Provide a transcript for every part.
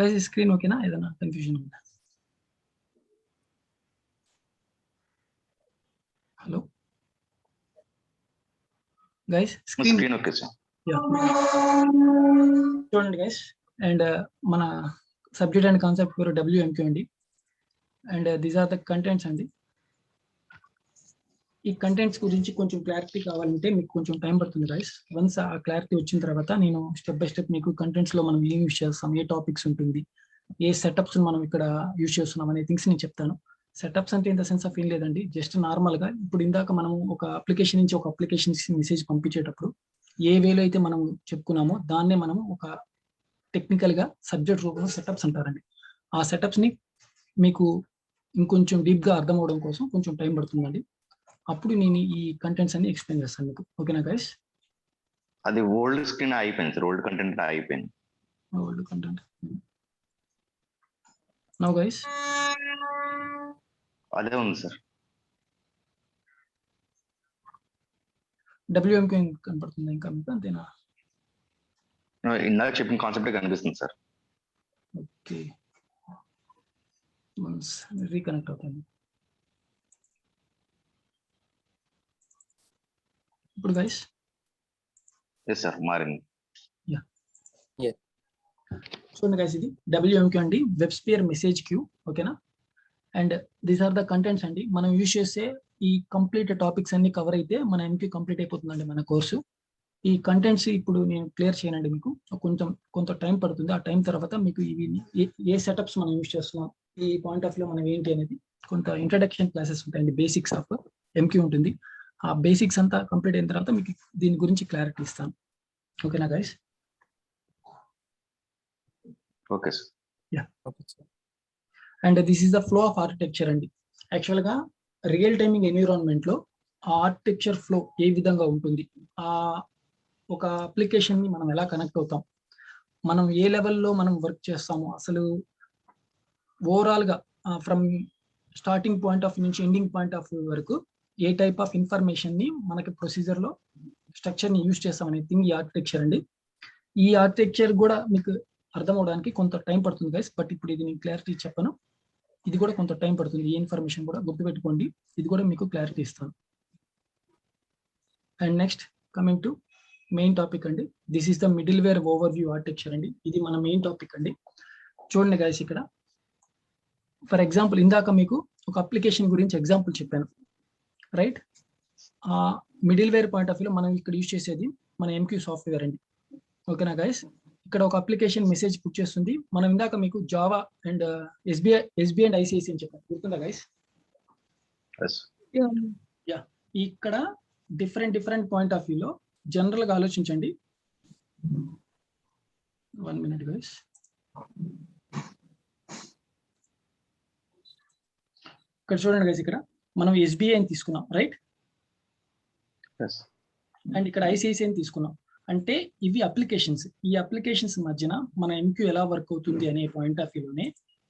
Guys screen ఓకేనా? ఏదైనా confusion ఉందా? Hello guys screen okay sir. చూడండి గైస్, అండ్ మన సబ్జెక్ట్ అండ్ కాన్సెప్ట్ పేరు WMQ అండి. And these are the contents అండి. ఈ కంటెంట్స్ గురించి కొంచెం క్లారిటీ కావాలంటే మీకు కొంచెం టైం పడుతుంది గైస్. వన్స్ ఆ క్లారిటీ వచ్చిన తర్వాత నేను స్టెప్ బై స్టెప్ మీకు కంటెంట్స్ లో మనం ఏం యూస్ చేస్తాం, ఏ టాపిక్స్ ఉంటుంది, ఏ సెటప్స్ మనం ఇక్కడ యూస్ చేస్తున్నాం అనే థింగ్స్ నేను చెప్తాను. సెటప్స్ అంటే ఇన్ ద సెన్స్ ఆఫ్ ఏం లేదండి, జస్ట్ నార్మల్ గా ఇప్పుడు ఇందాక మనం ఒక అప్లికేషన్ నుంచి ఒక అప్లికేషన్ మెసేజ్ పంపించేటప్పుడు ఏ వేలో అయితే మనం చెప్పుకున్నామో దాన్నే మనం ఒక టెక్నికల్ గా సబ్జెక్ట్ రూపంలో సెటప్స్ అంటారండి. ఆ సెటప్స్ ని మీకు ఇంకొంచెం డీప్ గా అర్థం అవడం కోసం కొంచెం టైం పడుతుందండి. అప్పుడు నేను ఈ కంటెంట్స్ అన్ని ఎక్స్ప్లెయిన్ చేస్తాను మీకు. ఓకేనా గైస్? అది ఓల్డ్ స్క్రీన్ అయిపోయింది సార్, ఓల్డ్ కంటెంట్ అయిపోయింది. ఓల్డ్ కంటెంట్ నౌ గైస్ అదే ఉంది సార్. WMQ కనపడుతుంది ఇంకా మీకు? అంతేనా? ఇందాక చెప్పిన కాన్సెప్ట్ కనిపిస్తుంది సార్. ఓకే, వన్స్ రీకనెక్ట్ అవుతాను ఇప్పుడు గైస్. ఎస్ సార్, మారింది. చూడండి గైస్, ఇది WMQ అండి, వెబ్ స్పియర్ మెసేజ్ క్యూ. ఓకేనా? And these are the contents అండి. మనం యూజ్ చేసే ఈ కంప్లీట్ టాపిక్స్ అన్ని కవర్ అయితే మన MQ కంప్లీట్ అయిపోతుందండి మన కోర్సు. ఈ కంటెంట్స్ ఇప్పుడు నేను క్లియర్ చేయనండి, మీకు కొంత టైం పడుతుంది. ఆ టైం తర్వాత మీకు ఇవి ఏ సెటప్స్ మనం యూజ్ చేస్తున్నాం, ఈ పాయింట్ ఆఫ్ వ్యూ మనం ఏంటి అనేది కొంత ఇంట్రడక్షన్ క్లాసెస్ ఉంటాయండి. బేసిక్స్ ఆఫ్ MQ ఉంటుంది. ఆ బేసిక్స్ అంతా కంప్లీట్ అయిన తర్వాత మీకు దీని గురించి క్లారిటీ ఇస్తాను. ఓకేనా guys? Okay sir. Yeah, okay sir. And this is the flow of architecture అండి. యాక్చువల్ గా రియల్ టైమింగ్ ఎన్విరాన్మెంట్ లో ఆ ఆర్కిటెక్చర్ ఫ్లో ఏ విధంగా ఉంటుంది, ఆ ఒక అప్లికేషన్ ని మనం ఎలా కనెక్ట్ అవుతాం, మనం ఏ లెవెల్లో మనం వర్క్ చేస్తాము, అసలు ఓవరాల్ గా ఫ్రమ్ స్టార్టింగ్ పాయింట్ ఆఫ్ నుంచి ఎండింగ్ పాయింట్ ఆఫ్ వరకు ఏ టైప్ ఆఫ్ ఇన్ఫర్మేషన్ ని మనకి ప్రొసీజర్ లో స్ట్రక్చర్ ని యూజ్ చేస్తాం అనే థింగ్ ఈ ఆర్కిటెక్చర్ అండి. ఈ ఆర్కిటెక్చర్ కూడా మీకు అర్థం అవడానికి కొంత టైం పడుతుంది గైస్. బట్ ఇప్పుడు ఇది నేను క్లారిటీ చెప్పను, ఇది కూడా కొంత టైం పడుతుంది. ఈ ఇన్ఫర్మేషన్ కూడా గుర్తుపెట్టుకోండి, ఇది కూడా మీకు క్లారిటీ ఇస్తాను. And next coming to main topic అండి. This is the middleware overview architecture అండి. ఇది మన మెయిన్ టాపిక్ అండి. చూడండి గైస్, ఇక్కడ ఫర్ ఎగ్జాంపుల్ ఇందాక మీకు ఒక అప్లికేషన్ గురించి ఎగ్జాంపుల్ చెప్పాను, రైట్? ఆ middleware point of view మనం ఇక్కడ యూజ్ చేసేది మన MQ సాఫ్ట్వేర్ అండి. ఓకేనా గైస్? ఇక్కడ ఒక అప్లికేషన్ మెసేజ్ పుట్ చేస్తుంది. మనం ఇందాక మీకు Java and SBI and ICICI అని చెప్పాను, గుర్తుందా గైస్? యా, ఇక్కడ డిఫరెంట్ పాయింట్ ఆఫ్ వ్యూలో జనరల్ గా ఆలోచించండి. 1 minute గైస్. ఇక్కడ చూడండి గైస్, ఇక్కడ మనం SBI అని తీసుకున్నాం, రైట్? అండ్ ఇక్కడ ICICI అని తీసుకున్నాం. అంటే ఇవి అప్లికేషన్స్. ఈ అప్లికేషన్స్ మధ్యన మన MQ ఎలా వర్క్ అవుతుంది అనే పాయింట్ ఆఫ్ వ్యూలోనే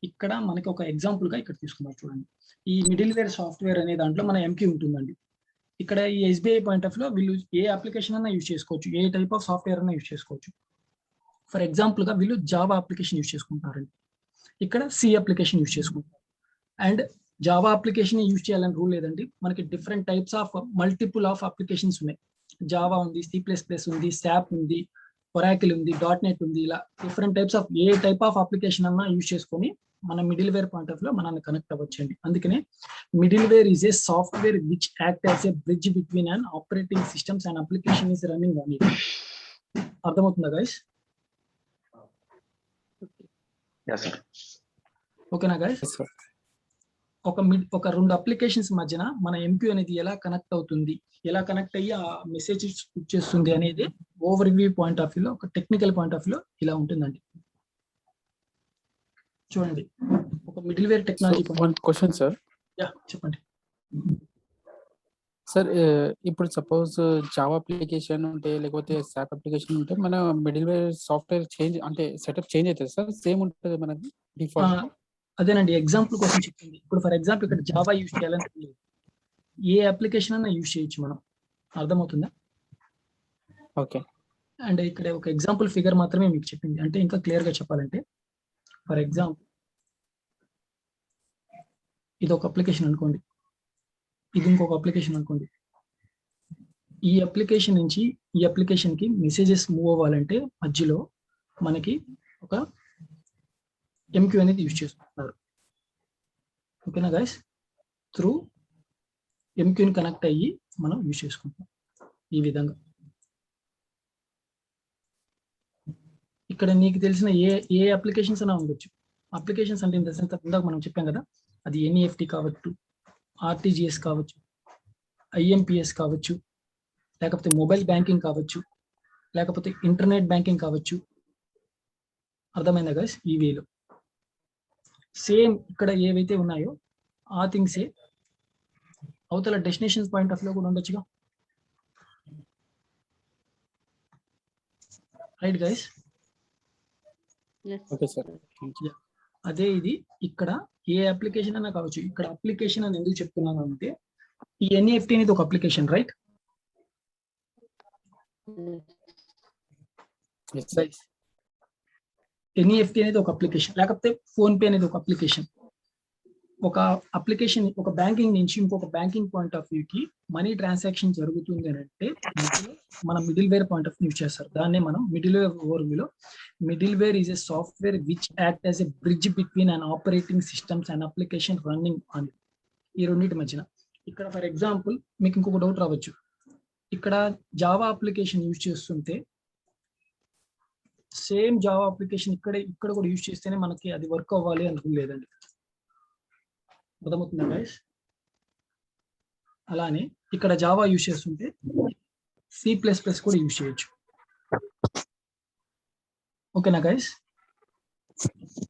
ఇక్కడ మనకి ఒక ఎగ్జాంపుల్ గా ఇక్కడ తీసుకున్నాం. చూడండి, ఈ మిడిల్ వేర్ సాఫ్ట్వేర్ అనే దాంట్లో మన MQ ఉంటుందండి. ఇక్కడ ఈ SBI పాయింట్ ఆఫ్ లో వీళ్ళు ఏ అప్లికేషన్ అన్నా యూజ్ చేసుకోవచ్చు, ఏ టైప్ ఆఫ్ సాఫ్ట్వేర్ అన్నా యూజ్ చేసుకోవచ్చు. ఫర్ ఎగ్జాంపుల్ గా వీళ్ళు జావా అప్లికేషన్ యూజ్ చేసుకుంటారండి, ఇక్కడ C అప్లికేషన్ యూజ్ చేసుకుంటారు. అండ్ జావా అప్లికేషన్ యూజ్ చేయాలని రూల్ లేదండి. మనకి different types of multiple of applications ఉన్నాయి. జావా ఉంది, C++ ఉంది, SAP ఉంది, ఒరాకిల్ ఉంది, .NET ఉంది. ఇలా different types of A type of application అన్నా యూజ్ చేసుకొని మన మిడిల్ వేర్ పాయింట్ ఆఫ్ లో మనల్ని కనెక్ట్ అవ్వచ్చండి. అందుకనే middle where is a software which act as a bridge between an operating systems and application is running on it. అర్థమవుతుందా guys? ఓకేనా guys? ఒక రెండు అప్లికేషన్స్ మధ్యన మన MQ అనేది ఎలా కనెక్ట్ అవుతుంది, ఎలా కనెక్ట్ అయ్యి ఆ మెసేజ్ చేస్తుంది అనేది ఓవర్ వ్యూ పాయింట్ ఆఫ్ వ్యూలో, ఒక టెక్నికల్ పాయింట్ ఆఫ్ వ్యూలో ఇలా ఉంటుందండి. చూడండి, ఒక middleware technology. One question sir. Yeah, చెప్పండి సార్. ఇప్పుడు సపోజ్ జావా అప్లికేషన్ ఉంటే లేకపోతే SAP అప్లికేషన్ ఉంటే మన మిడిల్ వేర్ సాఫ్ట్వేర్ చేంజ్ అంటే సెటప్ చేంజ్ అవుతుంది సార్, సేమ్ ఉంటుంది మనకి డిఫాల్ట్? అదేనండి, ఎగ్జాంపుల్ కోసం చెప్పింది. ఇప్పుడు ఫర్ ఎగ్జాంపుల్ ఇక్కడ జావా యూజ్ చేయాలని ఏ అప్లికేషన్ అన్నా యూజ్ చేయొచ్చు మనం. అర్థమవుతుందా? ఓకే. అండ్ ఇక్కడ ఒక ఎగ్జాంపుల్ ఫిగర్ మాత్రమే మీకు చెప్పింది. అంటే ఇంకా క్లియర్ గా చెప్పాలంటే, ఫర్ ఎగ్జాంపుల్ ఇది ఒక అప్లికేషన్ అనుకోండి, ఇది ఇంకొక అప్లికేషన్ అనుకోండి. ఈ అప్లికేషన్ నుంచి ఈ అప్లికేషన్ కి మెసేజెస్ మూవ్ అవ్వాలంటే మధ్యలో మనకి ఒక MQ అనేది యూజ్ చేసుకుంటున్నారు. ఓకేనా గైస్? త్రూ MQని కనెక్ట్ అయ్యి మనం యూజ్ చేసుకుంటాం ఈ విధంగా. ఇక్కడ నీకు తెలిసిన ఏ అప్లికేషన్స్ అయినా ఉండొచ్చు. అప్లికేషన్స్ అంటే ఇందాక మనం చెప్పాం కదా, అది NEFT కావచ్చు, RTGS కావచ్చు, IMPS కావచ్చు, లేకపోతే మొబైల్ బ్యాంకింగ్ కావచ్చు, లేకపోతే ఇంటర్నెట్ బ్యాంకింగ్ కావచ్చు. అర్థమైందా గైస్? ఈ వేలో సేమ్ ఇక్కడ ఏవైతే ఉన్నాయో ఆ థింగ్సే అవతల డెస్టినేషన్ పాయింట్ ఆఫ్ లో కూడా ఉండొచ్చుగా. Right guys? Okay sir. అదే ఇది ఇక్కడ ఏ అప్లికేషన్ అయినా కావచ్చు. ఇక్కడ అప్లికేషన్ అని ఎందుకు చెప్తున్నాను అంటే, ఈ NEFT అనేది ఒక అప్లికేషన్, రైట్? NEFT అనేది ఒక అప్లికేషన్, లేకపోతే ఫోన్ పే అనేది ఒక అప్లికేషన్. ఒక అప్లికేషన్ ఒక బ్యాంకింగ్ నుంచి ఇంకొక బ్యాంకింగ్ పాయింట్ ఆఫ్ వ్యూ కి మనీ ట్రాన్సాక్షన్ జరుగుతుంది అని అంటే మన middleware point of view use చేస్తారు. దాన్నే మనం మిడిల్ వేర్ ఓవర్ వ్యూలో middleware is a software which act as a bridge between an operating systems and application running on ఈ రెండింటి మధ్యన. ఇక్కడ ఫర్ ఎగ్జాంపుల్ మీకు ఇంకొక డౌట్ రావచ్చు, ఇక్కడ జావా అప్లికేషన్ యూజ్ చేస్తుంటే సేమ్ జావా అప్లికేషన్ ఇక్కడ కూడా యూజ్ చేస్తేనే మనకి అది వర్క్ అవ్వాలి అనుకుని లేదండి. అర్థమవుతుందా గైస్? అలానే ఇక్కడ జావా యూజ్ చేస్తుంటే C++ కూడా యూజ్ చేయొచ్చు. ఓకేనా గైస్?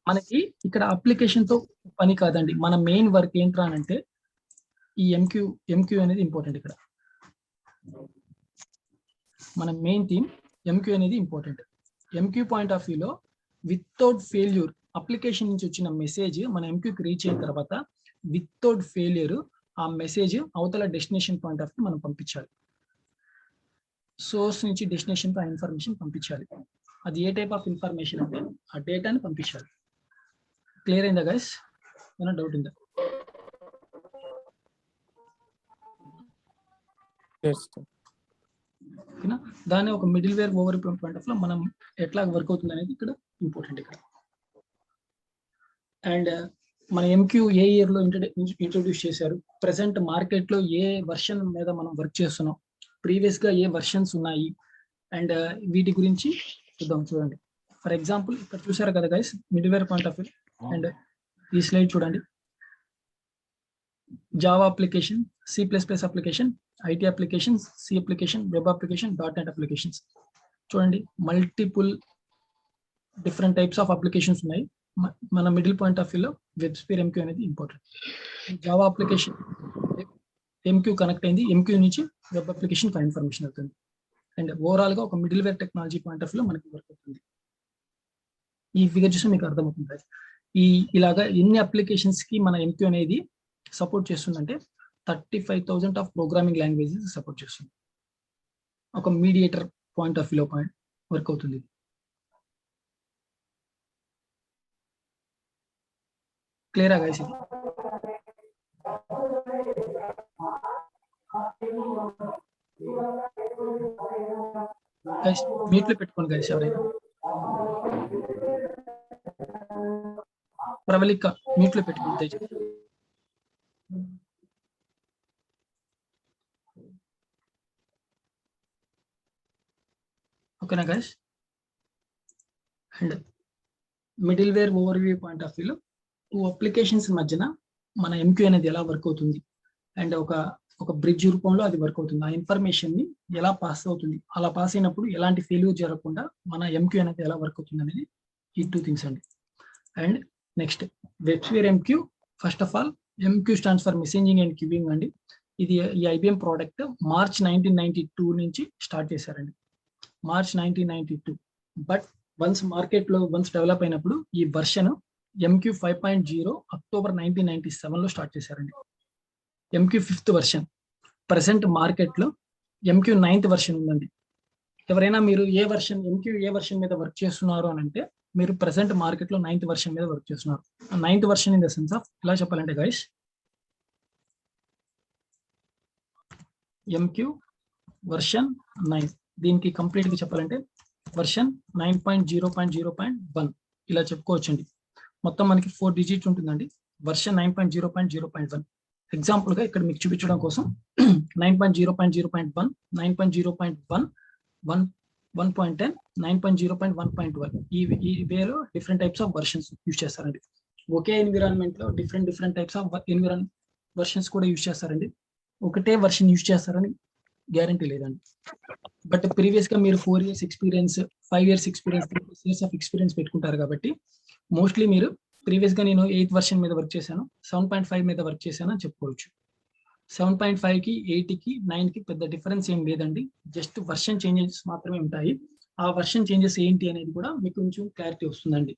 మనకి ఇక్కడ అప్లికేషన్ తో పని కాదండి, మన మెయిన్ వర్క్ ఏంట్రా అంటే ఈ MQ అనేది ఇంపార్టెంట్. ఇక్కడ మన మెయిన్ థీమ్ MQ అనేది ఇంపార్టెంట్. MQ పాయింట్ ఆఫ్ వ్యూలో వితౌట్ ఫెయిల్యూర్ అప్లికేషన్ నుంచి వచ్చిన మెసేజ్ మన MQకి రీచ్ అయిన తర్వాత వితౌట్ ఫెయిల్యూర్ ఆ మెసేజ్ అవతల డెస్టినేషన్ పాయింట్ ఆఫ్ వ్యూ మనం పంపించాలి. సోర్స్ నుంచి డెస్టినేషన్ ఆ ఇన్ఫర్మేషన్ పంపించాలి. అది ఏ టైప్ ఆఫ్ ఇన్ఫర్మేషన్ అంటే ఆ డేటాని పంపించాలి. క్లియర్ అయిందా గైస్? ఏమైనా డౌట్ ఉందా? ఓకేనా? దాన్ని ఒక middleware over point of లో మనం ఎట్లా వర్క్ అవుతుంది అనేది ఇక్కడ ఇంపార్టెంట్. ఇక్కడ అండ్ మన MQ ఏ ఇయర్ లో ఇంట్రొడ్యూస్ చేశారు, ప్రెసెంట్ మార్కెట్ లో ఏ వర్షన్ మీద మనం వర్క్ చేస్తున్నాం, ప్రీవియస్ గా ఏ వర్షన్స్ ఉన్నాయి, అండ్ వీటి గురించి చూద్దాం. చూడండి ఫర్ ఎగ్జాంపుల్ ఇక్కడ చూసారు కదా guys middleware point of view. అండ్ ఈ స్లైడ్ చూడండి, Java application, C++ application, IT application, C application, web application, .NET applications. చూడండి multiple different types of applications ఉన్నాయి. మన middleware of of WebSphere MQ అనేది important. Java application MQ connect అయింది, MQ నుంచి web application information అవుతుంది. And overall గా ఒక middleware technology point of వ్యూలో మనకి వర్క్ అవుతుంది. ఈ ఫిగర్ చూస్తే మీకు అర్థమవుతుంది. ఇలాగా ఎన్ని అప్లికేషన్స్ కి మన MQ అనేది సపోర్ట్ చేస్తుందంటే 35,000 ఆఫ్ ప్రోగ్రామింగ్ లాంగ్వేజెస్ సపోర్ట్ చేస్తుంది. ఒక మీడియేటర్ పాయింట్ ఆఫ్ వ్యూలో వర్క్ అవుతుంది. క్లియరా గైస్? గైస్ మ్యూట్ లో పెట్టుకోండి గైస్. ఎవరైనా ప్రవళిక మ్యూట్ లో పెట్టుకోండి. ఓకేనా guys? And middleware overview point of వ్యూలో టూ అప్లికేషన్స్ మధ్యన మన MQ అనేది ఎలా వర్క్ అవుతుంది అండ్ ఒక బ్రిడ్జ్ రూపంలో అది వర్క్ అవుతుంది. ఆ ఇన్ఫర్మేషన్ ని ఎలా పాస్ అవుతుంది, అలా పాస్ అయినప్పుడు ఎలాంటి ఫెయిల్యూర్ జరగకుండా మన MQ అనేది ఎలా వర్క్ అవుతుంది అనేది ఈ టూ థింగ్స్ అండి. And next WebSphere MQ. First of all MQ stands for messaging and queuing అండి. ఇది ఈ IBM ప్రోడక్ట్ మార్చ్ 1992 నుంచి స్టార్ట్ చేశారండి. మార్చ్ 1992. బట్ వన్స్ డెవలప్ అయినప్పుడు ఈ వర్షన్ MQ 5.0 అక్టోబర్ 1997 లో స్టార్ట్ చేశారండి. MQ 5th version. Present market లో MQ 9th వర్షన్ ఉందండి. ఎవరైనా మీరు MQ ఏ వర్షన్ మీద వర్క్ చేస్తున్నారు అని అంటే మీరు ప్రెసెంట్ మార్కెట్ లో 9th వర్షన్ మీద వర్క్ చేస్తున్నారు. 9th version in the sense of ఎలా చెప్పాలంటే గైస్, ఎంక్యూ వర్షన్ 9. దీనికి కంప్లీట్ గా చెప్పాలంటే వర్షన్ 9.0.0.1 ఇలా చెప్పుకోవచ్చండి. మొత్తం మనకి 4 డిజిట్ ఉంటుందండి. వర్షన్ 9.0.0.1. ఎగ్జాంపుల్ గా ఇక్కడ మీకు చూపించడం కోసం 9.0.0.1, 9.0.1, 1.10, 9.0.1.1 ఈ వేలో different types of versions use చేస్తారండి. ఒకే ఎన్విరాన్మెంట్ లో డిఫరెంట్ టైప్స్ ఆఫ్ వర్షన్స్ కూడా యూజ్ చేస్తారండి. ఒకటే వర్షన్ యూజ్ చేస్తారని గ్యారంటీ లేదండి. బట్ ప్రీవియస్ గా మీరు 4 years experience, 5 years experience, 3 years of experience పెట్టుకుంటారు కాబట్టి మోస్ట్లీ మీరు ప్రీవియస్ గా నేను 8th వర్షన్ మీద వర్క్ చేశాను, 7.5 మీద వర్క్ చేశాను అని చెప్పుకోవచ్చు. 7.5 కి 8 కి 9 కి పెద్ద డిఫరెన్స్ ఏం లేదండి. జస్ట్ వర్షన్ చేంజెస్ మాత్రమే ఉంటాయి. ఆ వర్షన్ చేంజెస్ ఏంటి అనేది కూడా మీకు కొంచెం క్లారిటీ వస్తుందండి.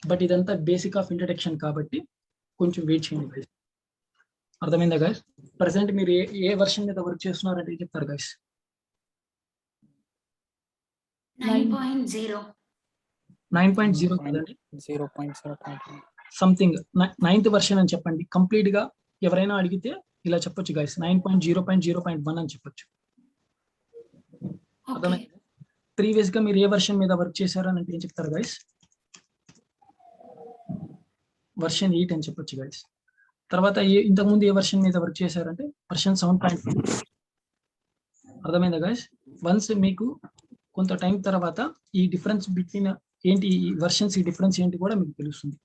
బట్ ఇదంతా బేసిక్ ఆఫ్ ఇంట్రడక్షన్ కాబట్టి కొంచెం వెయిట్ చేయండి గైస్. అర్థమైందా గైస్? ప్రెసెంట్ మీరు ఏ వర్షన్ మీద వర్క్ చేస్తున్నారంటే చెప్తారు గైస్? 9.0 కదండి, 0.0. సంథింగ్ 9th వర్షన్ అని చెప్పండి. కంప్లీట్ గా ఎవరైనా అడిగితే ఇలా చెప్పొచ్చు గైస్, 9.0.0.1 అని చెప్పొచ్చు. అర్థమైంది? ప్రీవియస్ గా మీరు ఏ వర్షన్ మీద వర్క్ చేశారు అని అంటే ఏం చెప్తారు గైస్? వర్షన్ 8 అని చెప్పొచ్చు గైస్. తర్వాత ఇంతకుముందు ఏ వర్షన్ మీద వర్క్ చేశారంటే వర్షన్ 7.5. అర్థమైందా గైస్? వన్స్ మీకు కొంత టైం తర్వాత ఈ డిఫరెన్స్ బిట్వీన్ ఏంటి, ఈ వర్షన్స్ ఈ డిఫరెన్స్ ఏంటి కూడా మీకు తెలుస్తుంది.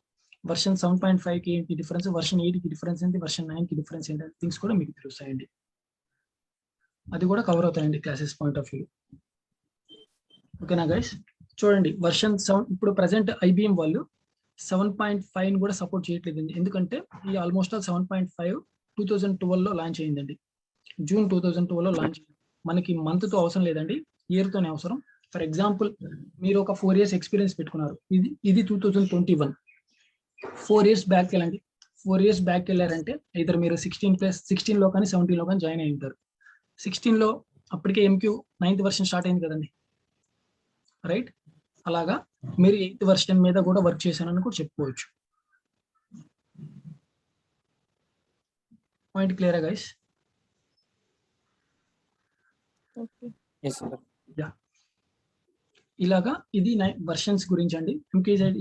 వర్షన్ 7.5 కి ఏంటి డిఫరెన్స్, వర్షన్ 8 కి డిఫరెన్స్ ఏంటి, వర్షన్ 9 కి డిఫరెన్స్ ఏంటి, థింగ్స్ కూడా మీకు తెలుస్తాయండి. అది కూడా కవర్ అవుతాయండి క్లాసెస్ పాయింట్ ఆఫ్ వ్యూ. ఓకేనా గైస్? చూడండి వర్షన్ 7 ఇప్పుడు ప్రెసెంట్ ఐబిఎం వాళ్ళు 7.5 కూడా సపోర్ట్ చేయట్లేదండి. ఎందుకంటే ఈ ఆల్మోస్ట్ ఆల్ 7.5 2012 లో లాంచ్ అయిందండి. జూన్ 2012 లో లాంచ్ అయింది. మనకి మంత్ తో అవసరం లేదండి, ఇయర్ తోనే అవసరం. ఫర్ ఎగ్జాంపుల్ మీరు ఒక 4 years ఎక్స్పీరియన్స్ పెట్టుకున్నారు, ఇది 2021. 4 years బ్యాక్ వెళ్ళండి. 4 years బ్యాక్ వెళ్ళారంటే ఇద్దరు మీరు 16 లో కానీ 17 లో కానీ జాయిన్ అయి ఉంటారు. 16 లో అప్పటికే ఎంక్యూ 9th వర్షన్ స్టార్ట్ అయింది కదండి, రైట్? అలాగా మీరు 8th వర్షన్ మీద కూడా వర్క్ చేశానని కూడా చెప్పుకోవచ్చు. పాయింట్ క్లియరా గైస్? ఇలాగా ఇది వర్షన్స్ గురించి అండి.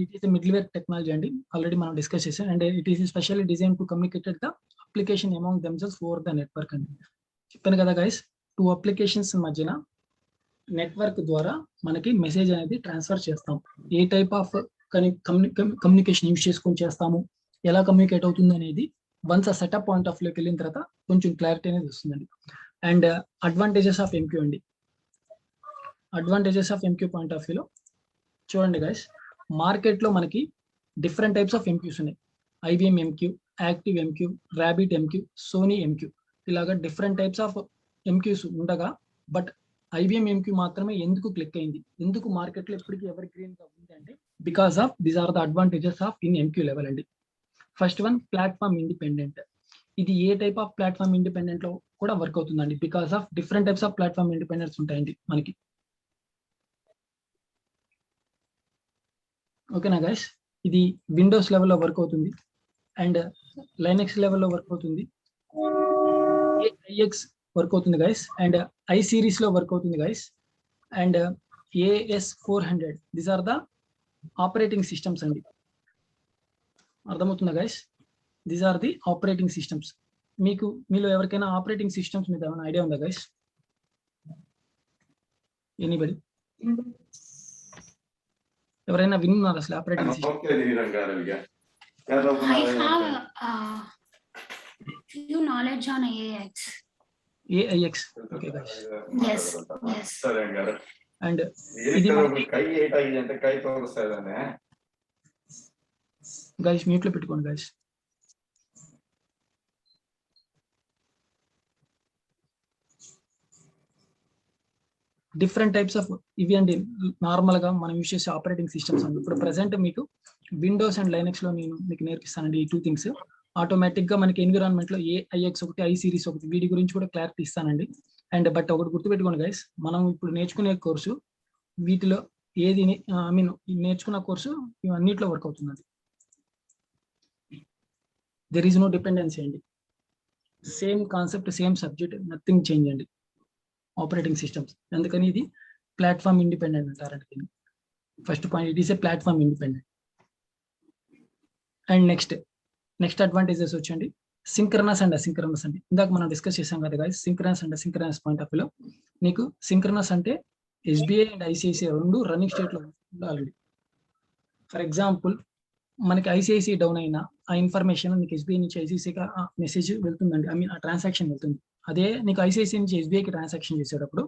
ఇట్ ఈస్ మిడిల్వేర్ టెక్నాలజీ అండి, ఆల్రెడీ మనం డిస్కస్ చేసాం. And it is specially design to communicated the application among themselves over the network అండి. చెప్పాను కదా గైస్, 2 అప్లికేషన్స్ మధ్యన నెట్వర్క్ ద్వారా మనకి మెసేజ్ అనేది ట్రాన్స్ఫర్ చేస్తాం. ఏ టైప్ ఆఫ్ కమ్యూనికేషన్ యూజ్ చేసుకొని చేస్తాము, ఎలా కమ్యూనికేట్ అవుతుంది అనేది వన్స్ ఆ సెటప్ పాయింట్ ఆఫ్ వ్యూకి వెళ్ళిన తర్వాత కొంచెం క్లారిటీ అనేది వస్తుందండి. అండ్ అడ్వాంటేజెస్ ఆఫ్ ఎంక్యూ అండి. Advantages of MQ point of వ్యూలో చూడండి గైస్, మార్కెట్ లో మనకి డిఫరెంట్ టైప్స్ ఆఫ్ ఎంక్యూస్ ఉన్నాయి. IBM MQ, active MQ, rabbit MQ, Sony MQ, ఇలాగా డిఫరెంట్ టైప్స్ ఆఫ్ ఎంక్యూస్ ఉండగా బట్ ఐబిఎం ఎంక్యూ మాత్రమే ఎందుకు క్లిక్ అయింది, ఎందుకు మార్కెట్ లో ఇప్పటికీ ఎవర్ గ్రీన్ గా ఉంది అంటే because of these are the advantages of in MQ level అండి. First one, platform independent. ఇది ఏ టైప్ ఆఫ్ ప్లాట్ఫామ్ ఇండిపెండెంట్ లో కూడా వర్క్ అవుతుందండి. Because of different types of platform independence ఉంటాయండి మనకి. ఓకేనా గైస్? ఇది విండోస్ లెవెల్లో వర్క్ అవుతుంది అండ్ లైనక్స్ లెవెల్లో వర్క్ అవుతుంది, AIX వర్క్ అవుతుంది గైస్, అండ్ ఐ సిరీస్ లో వర్క్ అవుతుంది guys, and AS400. These are the operating systems అండి. అర్థమవుతుందా guys? These are the operating systems. మీలో ఎవరికైనా ఆపరేటింగ్ సిస్టమ్స్ మీద ఏమైనా ఐడియా ఉందా గైస్? ఎనీబడి? ఎవరైనా విన్నారు అసలు operating system? I have few knowledge on AIX. AIX. Okay guys. Yes. And ఇది గైస్ మ్యూట్ లో పెట్టుకోండి గైస్. డిఫరెంట్ టైప్స్ ఆఫ్ ఇవి అండి నార్మల్ గా మనం యూజ్ చేసే ఆపరేటింగ్ సిస్టమ్స్ అండి. ఇప్పుడు ప్రెసెంట్ మీకు విండోస్ అండ్ లైనక్స్ లో నేను మీకు నేర్పిస్తానండి ఈ 2 థింగ్స్. ఆటోమేటిక్ గా మనకి ఎన్విరాన్మెంట్ లో AIX ఒకటి, ఐ సిరీస్ ఒకటి, వీటి గురించి కూడా క్లారిటీ ఇస్తానండి. అండ్ బట్ ఒకటి గుర్తుపెట్టుకోండి గైస్, మనం ఇప్పుడు నేర్చుకునే కోర్సు వీటిలో ఏది ఐ మీన్ నేర్చుకున్న కోర్సు అన్నిట్లో వర్క్ అవుతుందండి. దెర్ ఈజ్ నో డిపెండెన్సీ అండి. Same concept, same subject, nothing change అండి. ఆపరేటింగ్ సిస్టమ్స్, అందుకని ఇది ప్లాట్ఫామ్ ఇండిపెండెంట్ అంటారండి దీన్ని. First point, it is a platform independent. And next advantages వచ్చండి సింక్రనస్ అండ్ అసింక్రనస్ అండి. ఇందాక మనం డిస్కస్ చేసాం కదా guys, synchronous and asynchronous point of వ్యూలో నీకు సింక్రనస్ అంటే ఎస్బీఐ అండ్ ఐసిఐసిఐ రెండు రన్నింగ్ స్టేట్ లో ఉండాలండి. ఫర్ ఎగ్జాంపుల్ మనకి ఐసిఐసిఐ డౌన్ అయినా ఆ ఇన్ఫర్మేషన్ నీకు ఎస్బీఐ నుంచి ఐసిఐసిఐకి మెసేజ్ వెళ్తుందండి, ఐ మీన్ ఆ ట్రాన్సాక్షన్ వెళ్తుంది. అదే నీకు ఐసిఐసిఐ నుంచి ఎస్బీఐకి ట్రాన్సాక్షన్ చేసేటప్పుడు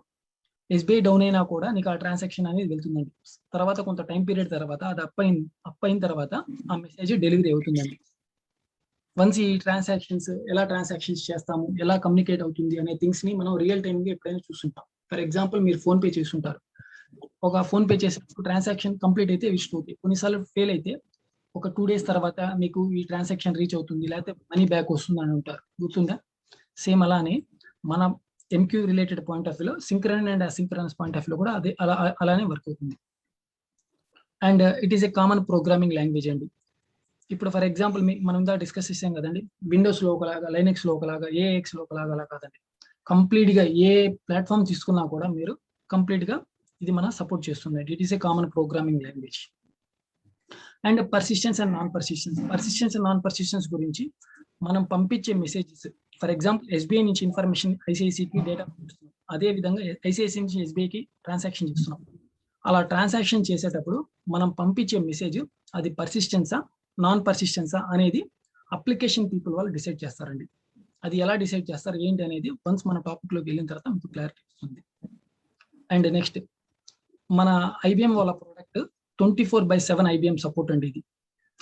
ఎస్బీఐ డౌన్ అయినా కూడా నీకు ఆ ట్రాన్సాక్షన్ అనేది వెళ్తుందండి. తర్వాత కొంత టైం పీరియడ్ తర్వాత అది అప్ అయిన తర్వాత ఆ మెసేజ్ డెలివరీ అవుతుందండి. వన్స్ ఈ ట్రాన్సాక్షన్స్ ఎలా ట్రాన్సాక్షన్స్ చేస్తాము, ఎలా కమ్యూనికేట్ అవుతుంది అనే థింగ్స్ ని మనం రియల్ టైమ్ గా ఎప్పుడైనా చూస్తుంటాం. ఫర్ ఎగ్జాంపుల్ మీరు ఫోన్ పే చేస్తుంటారు, ఒక ఫోన్ పే చేసినప్పుడు ట్రాన్సాక్షన్ కంప్లీట్ అయితే విష్ అవుతాయి, కొన్నిసార్లు ఫెయిల్ అయితే ఒక 2 days తర్వాత మీకు ఈ ట్రాన్సాక్షన్ రీచ్ అవుతుంది, లేకపోతే మనీ బ్యాక్ వస్తుంది అని ఉంటారు, గుర్తుందా? సేమ్ అలానే మన ఎంక్యూ రిలేటెడ్ పాయింట్ ఆఫ్ వ్యూలో synchronous and asynchronous point of వ్యూలో కూడా అదే అలానే వర్క్ అవుతుంది. And it is a common programming language అండి. ఇప్పుడు ఫర్ ఎగ్జాంపుల్ మనం ఇందా డిస్కస్ చేసాం కదండి, విండోస్ లో ఒకలాగా, లైనెక్స్ లో ఒకలాగా, ఏఎక్స్ లో ఒకలాగా అలా కాదండి. కంప్లీట్ గా ఏ ప్లాట్ఫామ్ తీసుకున్నా కూడా మీరు కంప్లీట్ గా ఇది మన సపోర్ట్ చేస్తుంది. It is a common programming language. And persistence and non persistence గురించి మనం పంపించే మెసేజెస్, ఫర్ ఎగ్జాంపుల్ ఎస్బీఐ నుంచి ఇన్ఫర్మేషన్ ఐసిఐసికి డేటా పంపిస్తున్నాం, అదే విధంగా ఐసిఐసి నుంచి ఎస్బీఐకి ట్రాన్సాక్షన్ చేస్తున్నాం. అలా ట్రాన్సాక్షన్ చేసేటప్పుడు మనం పంపించే మెసేజ్ అది పర్సిస్టెన్సా నాన్ పర్సిస్టెన్సా అనేది అప్లికేషన్ పీపుల్ వాళ్ళు డిసైడ్ చేస్తారండి. అది ఎలా డిసైడ్ చేస్తారు ఏంటి అనేది వన్స్ మన టాపిక్ లోకి వెళ్ళిన తర్వాత మీకు క్లారిటీ వస్తుంది. అండ్ నెక్స్ట్ మన ఐబిఎం వాళ్ళ ప్రోడక్ట్ 24/7 ఐబిఎం సపోర్ట్ అండి ఇది.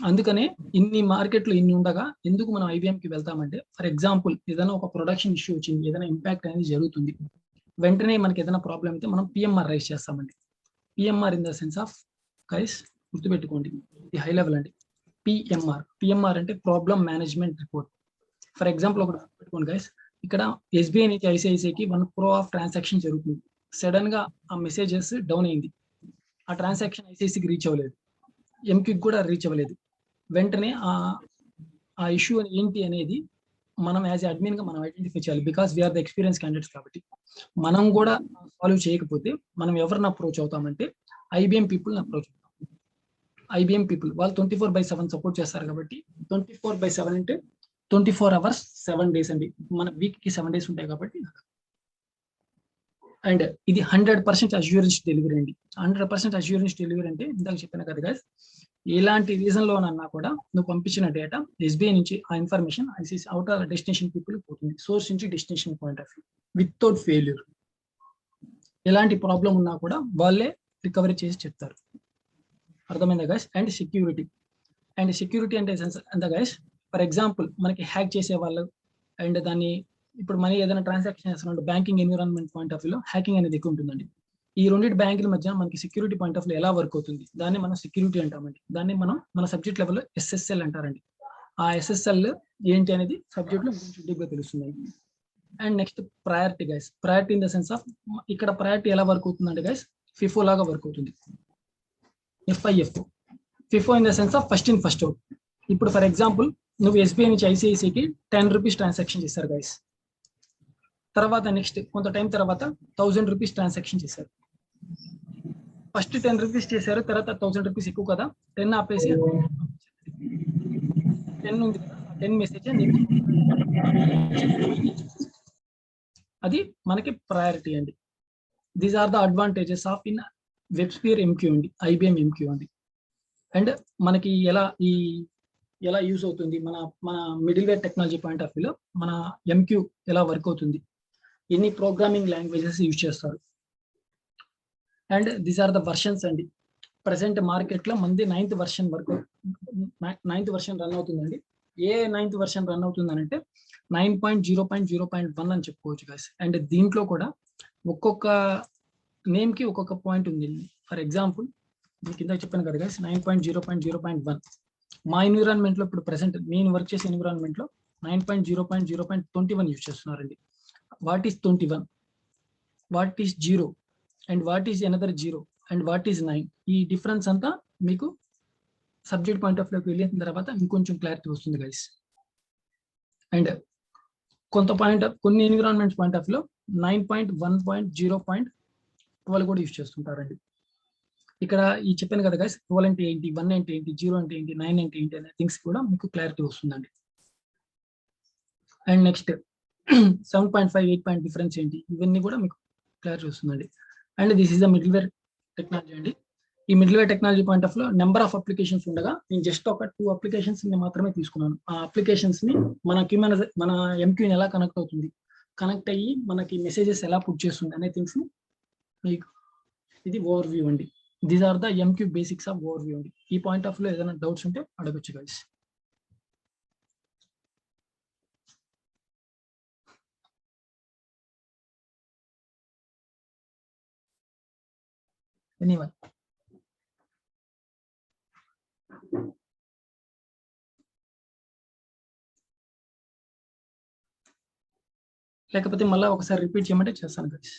అందుకనే ఇన్ని మార్కెట్లు ఇన్ని ఉండగా ఎందుకు మనం ఐబిఎంకి వెళ్తామంటే, ఫర్ ఎగ్జాంపుల్ ఏదైనా ఒక ప్రొడక్షన్ ఇష్యూ వచ్చింది, ఏదైనా ఇంపాక్ట్ అనేది జరుగుతుంది, వెంటనే మనకి ఏదైనా ప్రాబ్లం అయితే మనం పిఎంఆర్ రైజ్ చేస్తామండి. PMR in the sense of guys గుర్తుపెట్టుకోండి, ఇది హై లెవెల్ అండి. పిఎంఆర్ అంటే problem management report. For example ఒకటి పెట్టుకోండి గైస్, ఇక్కడ ఎస్బీఐ నుంచి ఐసిఐసిఐకి 1 crore ఆఫ్ ట్రాన్సాక్షన్ జరుగుతుంది. సడన్ గా ఆ మెసేజెస్ డౌన్ అయింది, ఆ ట్రాన్సాక్షన్ ఐసిఐసికి రీచ్ అవ్వలేదు, ఎంక్యూకి కూడా రీచ్ అవ్వలేదు. వెంటనే ఆ ఇష్యూ ఏంటి అనేది మనం యాజ్ అడ్మిన్ గా మనం ఐడెంటిఫై చేయాలి. Because we are the experience candidates కాబట్టి మనం కూడా సాల్వ్ చేయకపోతే మనం ఎవరిని అప్రోచ్ అవుతామంటే ఐబిఎం పీపుల్ అప్రోచ్ అవుతాం. ఐబిఎం పీపుల్ వాళ్ళు 24/7 సపోర్ట్ చేస్తారు కాబట్టి 24/7 అంటే 24 hours 7 days అండి. మన వీక్ కి 7 days ఉంటాయి కాబట్టి. అండ్ ఇది 100% అష్యూరెన్స్ డెలివరీ అండి. 100% అష్యూరెన్స్ డెలివరీ అంటే ఇందాక చెప్పాను కదా గైస్, ఎలాంటి రీజన్ లోనన్నా కూడా నువ్వు పంపించిన డేటా ఎస్బీఐ నుంచి ఆ information ICICI out of destination people పోతుంది, సోర్స్ నుంచి destination point of view without failure. ఎలాంటి ప్రాబ్లం ఉన్నా కూడా వాళ్ళే రికవరీ చేసి చెప్తారు. అర్థమైందా గైస్? అండ్ సెక్యూరిటీ అంటే ఎంత గైస్, ఫర్ ఎగ్జాంపుల్ మనకి హ్యాక్ చేసే వాళ్ళు అండ్ దాన్ని ఇప్పుడు మనీ ఏదైనా ట్రాన్సాక్షన్ చేస్తున్నట్టు బ్యాంకింగ్ ఎన్విరాన్మెంట్ పాయింట్ ఆఫ్ వ్యూలో హ్యాకింగ్ అనేది ఎక్కువ ఉంటుందండి. ఈ రెండింటి బ్యాంకుల మధ్య మనకి సెక్యూరిటీ పాయింట్ ఆఫ్ వ్యూ ఎలా వర్క్ అవుతుంది, దాన్ని మనం సెక్యూరిటీ అంటామండి. దాన్ని మనం మన సబ్జెక్ట్ లెవెల్లో ఎస్ఎస్ఎల్ అంటారండి. ఆ ఎస్ఎస్ఎల్ ఏంటి అనేది సబ్జెక్ట్ లో డీప్గా తెలుస్తుందండి. And next priority guys, priority in the sense of ఇక్కడ ప్రయారిటీ ఎలా వర్క్ అవుతుందంటే గైస్ ఫిఫో లాగా వర్క్ అవుతుంది. FIFO in the sense of first in first out. ఇప్పుడు ఫర్ ఎగ్జాంపుల్ నువ్వు ఎస్బీఐ నుంచి ఐసిఐసికి 10 rupees ట్రాన్సాక్షన్ చేశారు గైస్, తర్వాత నెక్స్ట్ కొంత టైం తర్వాత 1000 rupees ట్రాన్సాక్షన్ చేశారు. ఫస్ట్ 10 rupees చేశారు, తర్వాత 1000 rupees ఎక్కువ కదా, 10 ఆపేసి 10 ఉంది కదా, 10 మెసేజ్ అది మనకి ప్రయారిటీ అండి. These are the advantages of in WebSphere MQ అండి, ఐబిఎం ఎంక్యూ అండి. అండ్ మనకి ఎలా యూజ్ అవుతుంది, మన middleware technology point of వ్యూలో మన ఎంక్యూ ఎలా వర్క్ అవుతుంది, ఎన్ని ప్రోగ్రామింగ్ లాంగ్వేజెస్ యూజ్ చేస్తారు. And these are the versions అండి. ప్రెసెంట్ మార్కెట్ లో మంది 9th version వరకు 9th version రన్ అవుతుందండి. ఏ 9th version రన్ అవుతుందని అంటే 9.0.0.1 అని చెప్పుకోవచ్చు గైస్. అండ్ దీంట్లో కూడా ఒక్కొక్క నేమ్ కి ఒక్కొక్క పాయింట్ ఉంది. ఫర్ ఎగ్జాంపుల్ కింద చెప్పాను కదా గైస్ 9.0.0.1 మా ఎన్విరాన్మెంట్ లో ఇప్పుడు ప్రెసెంట్ నేను వర్క్ చేసే ఎన్విరాన్మెంట్ లో 9.0.0.21 యూజ్ చేస్తున్నారండి. What is 21, what is 0 and what is another 0 and what is 9. ఈ డిఫరెన్స్ అంతా మీకు సబ్జెక్ట్ పాయింట్ ఆఫ్ వ్యూకి వెళ్ళిన తర్వాత ఇంకొంచెం క్లారిటీ వస్తుంది గైస్. అండ్ కొన్ని ఎన్విరాన్మెంట్స్ పాయింట్ ఆఫ్ వ్యూలో 9.1.0.12 కూడా యూజ్ చేస్తుంటారండి. ఇక్కడ ఈ చెప్పాను కదా గైస్, 12 అంటే ఏంటి, 1 అంటే ఏంటి, 0 అంటే ఏంటి, 9 అంటే ఏంటి అనే థింగ్స్ కూడా మీకు క్లారిటీ వస్తుందండి. అండ్ నెక్స్ట్ 7.5, 8 పాయింట్ డిఫరెన్స్ ఏంటి, ఇవన్నీ కూడా మీకు క్లారిటీ వస్తుందండి. And this is the middleware technology అండి. ఈ మిడిల్వేర్ టెక్నాలజీ పాయింట్ ఆఫ్ లో నెంబర్ ఆఫ్ అప్లికేషన్స్ ఉండగా నేను జస్ట్ ఒక 2 అప్లికేషన్స్ మాత్రమే తీసుకున్నాను. ఆ అప్లికేషన్స్ ని మన ఎంక్యూని ఎలా కనెక్ట్ అవుతుంది, కనెక్ట్ అయ్యి మనకి మెసేజెస్ ఎలా పుట్ చేస్తుంది అనే థింగ్స్ ని మీకు ఇది ఓవర్ వ్యూ అండి. These are the MQ basics of overview అండి. ఈ పాయింట్ ఆఫ్ లో ఏదైనా డౌట్స్ ఉంటే అడగొచ్చు గైస్. ఎనీవన్? లేకపోతే మళ్ళీ ఒకసారి రిపీట్ చేయమంటే చేస్తాను గైస్.